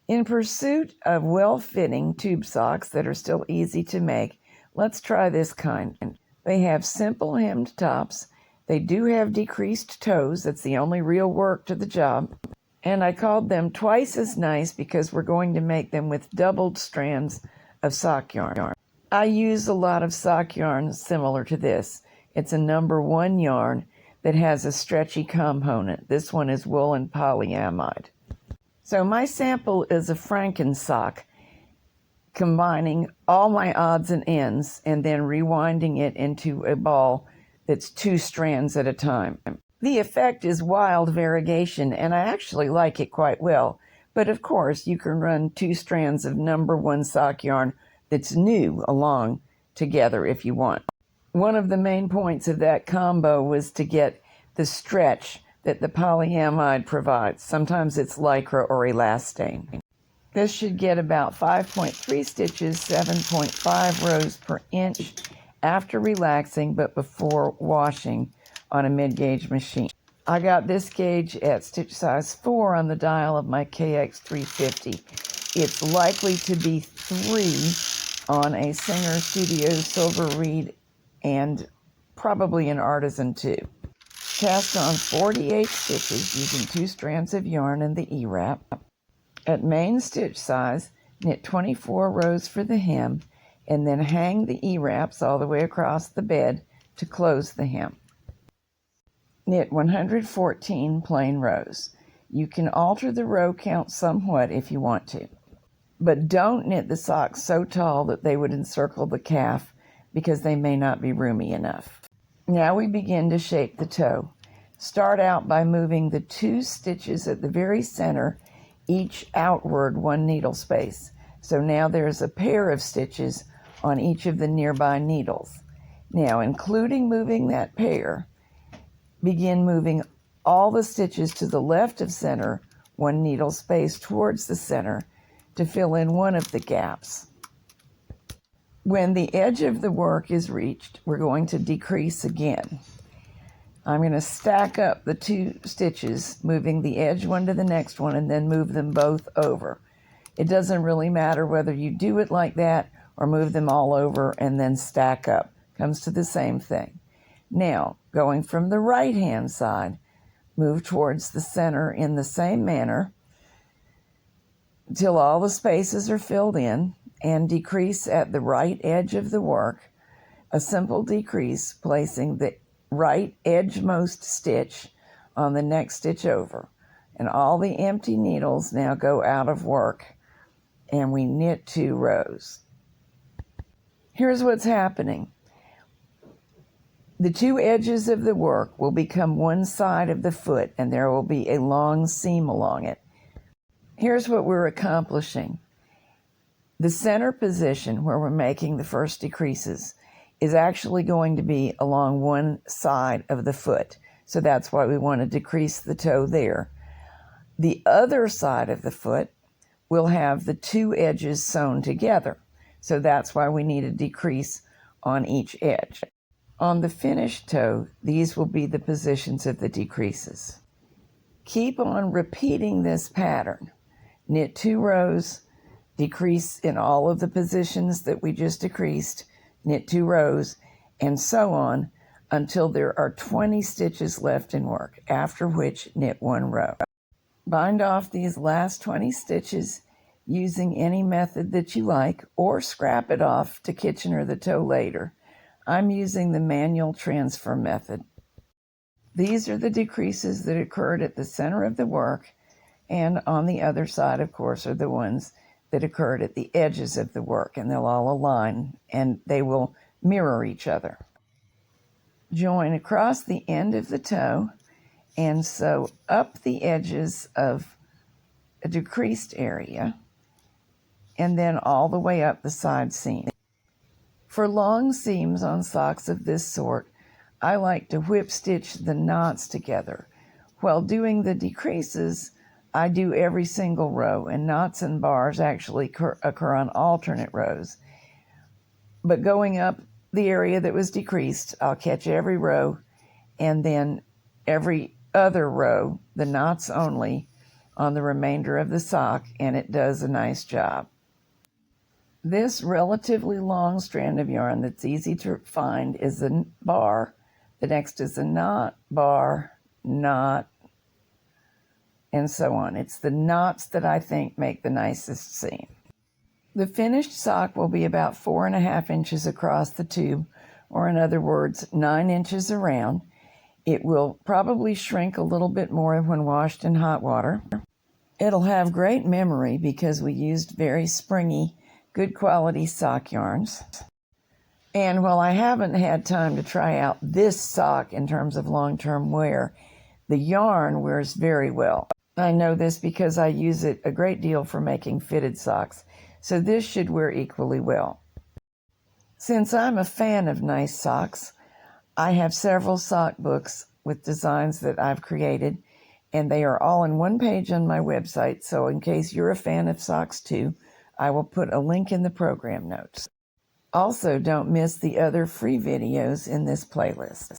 In pursuit of well-fitting tube socks that are still easy to make, let's try this kind. They have simple hemmed tops. They do have decreased toes. That's the only real work to the job. And I called them twice as nice because we're going to make them with doubled strands of sock yarn. I use a lot of sock yarn similar to this. It's a #1 yarn that has a stretchy component. This one is woolen polyamide. So my sample is a Franken sock, combining all my odds and ends and then rewinding it into a ball that's 2 strands at a time. The effect is wild variegation, and I actually like it quite well. But of course, you can run 2 strands of #1 sock yarn that's new along together if you want. One of the main points of that combo was to get the stretch that the polyamide provides. Sometimes it's lycra or elastane. This should get about 5.3 stitches, 7.5 rows per inch after relaxing but before washing on a mid-gauge machine. I got this gauge at stitch size 4 on the dial of my KX350. It's likely to be 3 on a Singer Studio Silver Reed and probably an Artisan too. Cast on 48 stitches using 2 strands of yarn in the E-wrap. At main stitch size, knit 24 rows for the hem and then hang the E-wraps all the way across the bed to close the hem. Knit 114 plain rows. You can alter the row count somewhat if you want to, but don't knit the socks so tall that they would encircle the calf because they may not be roomy enough. Now we begin to shape the toe. Start out by moving the 2 stitches at the very center, each outward 1 needle space. So now there's a pair of stitches on each of the nearby needles. Now, including moving that pair, begin moving all the stitches to the left of center, 1 needle space towards the center, to fill in one of the gaps. When the edge of the work is reached, we're going to decrease again. I'm going to stack up the 2 stitches, moving the edge one to the next one, and then move them both over. It doesn't really matter whether you do it like that or move them all over and then stack up. Comes to the same thing. Now, going from the right-hand side, move towards the center in the same manner until all the spaces are filled in, and decrease at the right edge of the work, a simple decrease placing the right edgemost stitch on the next stitch over. And all the empty needles now go out of work, and we knit 2 rows. Here's what's happening. The 2 edges of the work will become one side of the foot, and there will be a long seam along it. Here's what we're accomplishing. The center position where we're making the first decreases is actually going to be along one side of the foot. So that's why we want to decrease the toe there. The other side of the foot will have the 2 edges sewn together. So that's why we need a decrease on each edge. On the finished toe, these will be the positions of the decreases. Keep on repeating this pattern. Knit 2 rows, decrease in all of the positions that we just decreased, knit 2 rows, and so on until there are 20 stitches left in work, after which knit 1 row. Bind off these last 20 stitches using any method that you like, or scrap it off to Kitchener the toe later. I'm using the manual transfer method. These are the decreases that occurred at the center of the work, and on the other side, of course, are the ones that occurred at the edges of the work, and they'll all align and they will mirror each other. Join across the end of the toe and sew up the edges of a decreased area and then all the way up the side seam. For long seams on socks of this sort, I like to whip stitch the knots together. While doing the decreases, I do every single row, and knots and bars actually occur on alternate rows. But going up the area that was decreased, I'll catch every row, and then every other row, the knots only, on the remainder of the sock, and it does a nice job. This relatively long strand of yarn that's easy to find is a bar. The next is a knot, bar, knot, and so on. It's the knots that I think make the nicest seam. The finished sock will be about 4.5 inches across the tube, or in other words, 9 inches around. It will probably shrink a little bit more when washed in hot water. It'll have great memory because we used very springy, good quality sock yarns. And while I haven't had time to try out this sock in terms of long-term wear, the yarn wears very well. I know this because I use it a great deal for making fitted socks, so this should wear equally well. Since I'm a fan of nice socks, I have several sock books with designs that I've created, and they are all in one page on my website, so in case you're a fan of socks too, I will put a link in the program notes. Also, don't miss the other free videos in this playlist.